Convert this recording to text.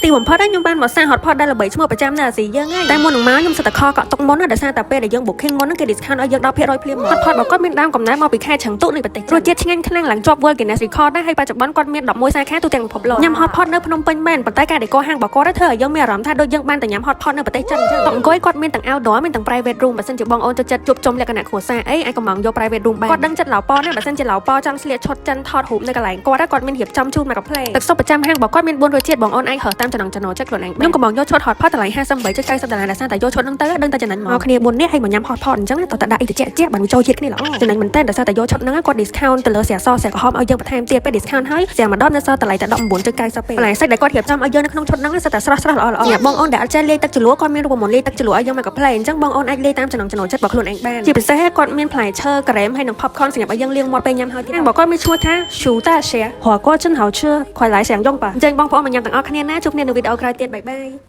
ទីបំផុតខ្ញុំបានមកសា hotpot ដែលល្បីឈ្មោះប្រចាំនៅអាស៊ីយើងហើយតែមុននឹងមកខ្ញុំសិតតែខកក់ទុកមុនណាដោយសារតែពេលដែលយើង booking មុនហ្នឹងគេ discount ឲ្យយើង 10% ភ្លាម hotpot របស់គាត់មានដើមកំណើតមកពីខេត្តឆឹងតុនៃប្រទេសរសជាតិឆ្ងាញ់ខ្លាំងឡើងជាប់ World Guinness Record ដែរហើយបច្ចុប្បន្នគាត់មាន11សាខាទូទាំងពិភពលោកញ៉ាំ hotpot នៅភ្នំពេញមែនប៉ុន្តែការ decor ហាងរបស់គាត់ធ្វើឲ្យយើងមានអារម្មណ៍ថាដូចយើងបានតែញ៉ាំ hotpot នៅប្រទេសចិនអញ្ចឹងតុអង្គុយគាត់មានទាំង outdoor មានទាំង private room បើសិនជាបងអូនចូលចិត្តជួបជុំលក្ខណៈគ្រួសារអីអាចកំងយក private room បានគាត់ដឹងចិត្តឡៅប៉ណាបើសិនជាឡៅប៉ចង់ស្លៀកឈុតចិនថតរូបនៅកន្លែងគាត់មានរៀបចំជូនមកកាផ្លេទឹកស៊ុបប្រចាំហាងរបស់គាត់មាន4រសជាតិបងអូនអាចរើសតាមចំណង់ចំណូលចិត្តខ្លួនឯងខ្ញុំកំងយកឈុត hotpot តម្លៃ$58.90ដោយសារតែយកឈុតហ្នឹងទៅដឹងតែចំណេញមកគ្នា4នាក់ហើយមកញ៉ាំ hotpot អញ្ចឹងតើតដាក់អីតិចបានចូលជាតិគ្នាល្អចំណេញមែនតើដោយសារតែយកឈុតហ្នឹងគាត់ discount ទៅលើស្រាសស្រាក្រហមឲ្យយើងបន្ថែមទៀតពេល discount ហើយស្រាម្ដងនៅសល់តម្លៃតែ$19.90ពេលបន្លែសាច់ដែលគាត់រៀបចំឲ្យយើងនៅក្នុងឈុតហ្នឹងសិតតែស្រស់ល្អញ៉ាំបងអូនដែលអត់ចេះលាយទឹកជ្រលក់គាត់មានរូបមន្តលាយទឹកជ្រលក់ឲ្យយើងមកកាផ្លេអញ្ចឹងបងអូនអាចលាយតាមចំណង់ចំណូលចិត្តរបស់ខ្លួនឯងបានជាពិសេសគាត់មានផ្លែឈើការ៉េមហើយនិង popcorn សម្រាប់ឲ្យយើងលាងមាត់ពេលញ៉ាំហើយទៀតបងគាត់មានឈ្មោះថា Shu Ta Xie ហៅគាត់ចិនហៅឈើ快来享用吧អញ្ចឹងបងប្អូនមកញ៉ាំទាំងអស់គ្នាណាជួបគ្នានៅវីដេអូក្រោយទៀតបាយបាយ